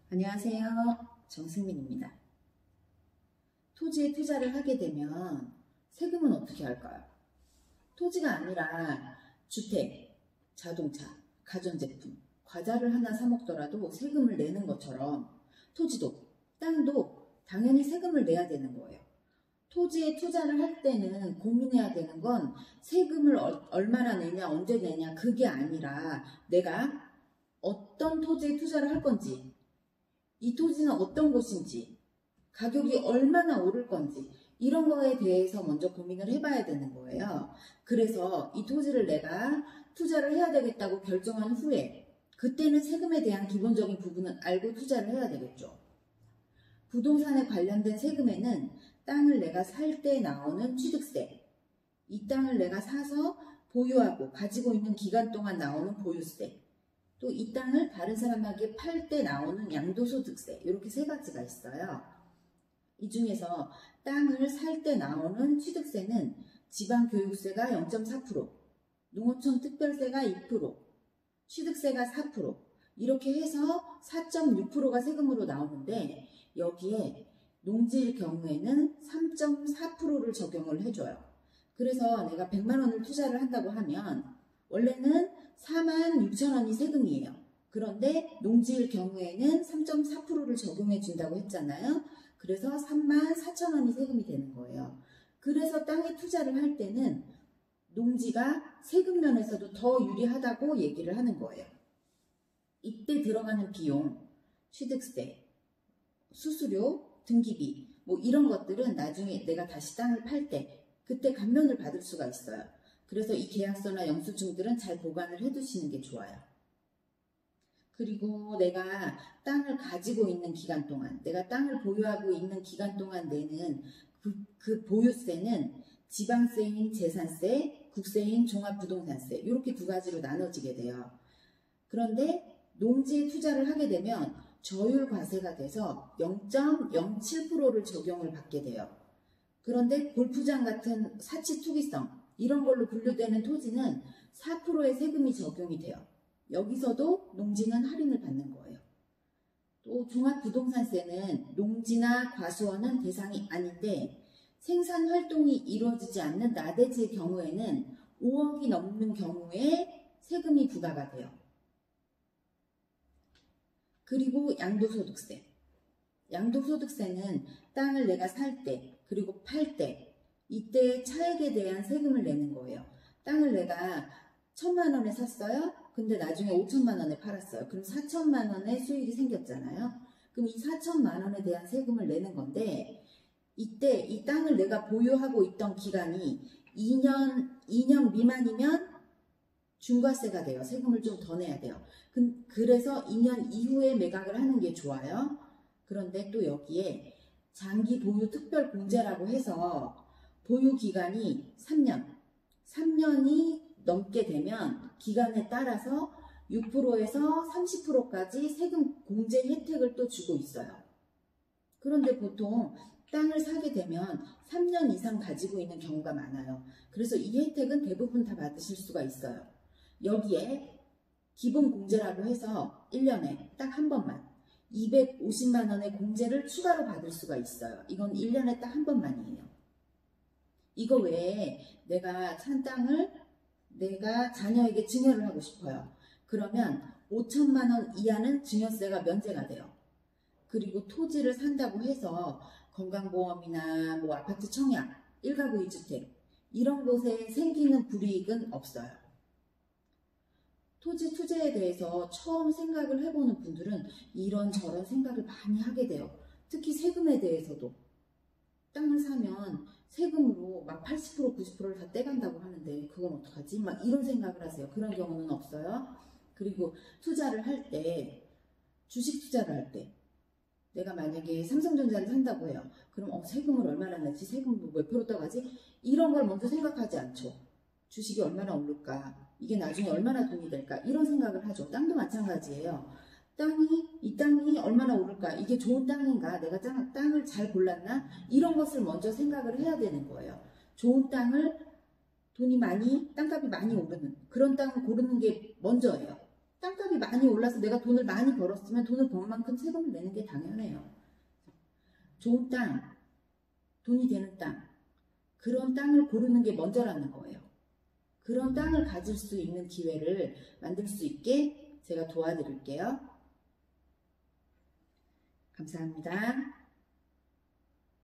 안녕하세요. 정승민입니다. 토지에 투자를 하게 되면 세금은 어떻게 할까요? 토지가 아니라 주택, 자동차, 가전제품, 과자를 하나 사 먹더라도 세금을 내는 것처럼 토지도, 땅도 당연히 세금을 내야 되는 거예요. 토지에 투자를 할 때는 고민해야 되는 건 세금을 얼마나 내냐, 언제 내냐 그게 아니라 내가 어떤 토지에 투자를 할 건지, 이 토지는 어떤 곳인지, 가격이 얼마나 오를 건지 이런 거에 대해서 먼저 고민을 해봐야 되는 거예요. 그래서 이 토지를 내가 투자를 해야 되겠다고 결정한 후에 그때는 세금에 대한 기본적인 부분은 알고 투자를 해야 되겠죠. 부동산에 관련된 세금에는 땅을 내가 살 때 나오는 취득세, 이 땅을 내가 사서 보유하고 가지고 있는 기간 동안 나오는 보유세, 또 이 땅을 다른 사람에게 팔 때 나오는 양도소득세, 이렇게 세 가지가 있어요. 이 중에서 땅을 살 때 나오는 취득세는 지방교육세가 0.4%, 농어촌 특별세가 2%, 취득세가 4%, 이렇게 해서 4.6%가 세금으로 나오는데 여기에 농지일 경우에는 3.4%를 적용을 해줘요. 그래서 내가 100만 원을 투자를 한다고 하면 원래는 46,000원이 세금이에요. 그런데 농지일 경우에는 3.4%를 적용해 준다고 했잖아요. 그래서 34,000원이 세금이 되는 거예요. 그래서 땅에 투자를 할 때는 농지가 세금 면에서도 더 유리하다고 얘기를 하는 거예요. 이때 들어가는 비용, 취득세, 수수료, 등기비 뭐 이런 것들은 나중에 내가 다시 땅을 팔 때 그때 감면을 받을 수가 있어요. 그래서 이 계약서나 영수증들은 잘 보관을 해두시는 게 좋아요. 그리고 내가 땅을 가지고 있는 기간 동안, 내가 땅을 보유하고 있는 기간 동안 내는 그 보유세는 지방세인 재산세, 국세인 종합부동산세 이렇게 두 가지로 나눠지게 돼요. 그런데 농지에 투자를 하게 되면 저율과세가 돼서 0.07%를 적용을 받게 돼요. 그런데 골프장 같은 사치 투기성 이런 걸로 분류되는 토지는 4%의 세금이 적용이 돼요. 여기서도 농지는 할인을 받는 거예요. 또 종합부동산세는 농지나 과수원은 대상이 아닌데 생산활동이 이루어지지 않는 나대지의 경우에는 5억이 넘는 경우에 세금이 부과가 돼요. 그리고 양도소득세. 양도소득세는 땅을 내가 살 때 그리고 팔 때 이때의 차액에 대한 세금을 내는 거예요. 땅을 내가 1,000만 원에 샀어요. 근데 나중에 5천만 원에 팔았어요. 그럼 4천만 원의 수익이 생겼잖아요. 그럼 이 4천만 원에 대한 세금을 내는 건데 이때 이 땅을 내가 보유하고 있던 기간이 2년 미만이면 중과세가 돼요. 세금을 좀 더 내야 돼요. 그래서 2년 이후에 매각을 하는 게 좋아요. 그런데 또 여기에 장기 보유 특별 공제라고 해서 보유 기간이 3년이 넘게 되면 기간에 따라서 6%에서 30%까지 세금 공제 혜택을 또 주고 있어요. 그런데 보통 땅을 사게 되면 3년 이상 가지고 있는 경우가 많아요. 그래서 이 혜택은 대부분 다 받으실 수가 있어요. 여기에 기본 공제라고 해서 1년에 딱 한 번만 250만 원의 공제를 추가로 받을 수가 있어요. 이건 1년에 딱 한 번만이에요. 이거 외에 내가 산 땅을 내가 자녀에게 증여를 하고 싶어요. 그러면 5천만 원 이하는 증여세가 면제가 돼요. 그리고 토지를 산다고 해서 건강보험이나 뭐 아파트 청약, 1가구 2주택 이런 곳에 생기는 불이익은 없어요. 토지 투자에 대해서 처음 생각을 해보는 분들은 이런저런 생각을 많이 하게 돼요. 특히 세금에 대해서도. 땅을 사면 세금으로 막 80%, 90%를 다 떼간다고 하는데 그건 어떡하지? 막 이런 생각을 하세요. 그런 경우는 없어요. 그리고 투자를 할 때, 주식 투자를 할 때 내가 만약에 삼성전자를 산다고 해요. 그럼 세금을 얼마나 내지? 세금 몇 프로 떠가지? 이런 걸 먼저 생각하지 않죠. 주식이 얼마나 오를까? 이게 나중에 얼마나 돈이 될까? 이런 생각을 하죠. 땅도 마찬가지예요. 이 땅이 얼마나 오를까? 이게 좋은 땅인가? 내가 땅을 잘 골랐나? 이런 것을 먼저 생각을 해야 되는 거예요. 좋은 땅을 땅값이 많이 오르는 그런 땅을 고르는 게 먼저예요. 땅값이 많이 올라서 내가 돈을 많이 벌었으면 돈을 번 만큼 세금을 내는 게 당연해요. 좋은 땅, 돈이 되는 땅, 그런 땅을 고르는 게 먼저라는 거예요. 그런 땅을 가질 수 있는 기회를 만들 수 있게 제가 도와드릴게요. 감사합니다.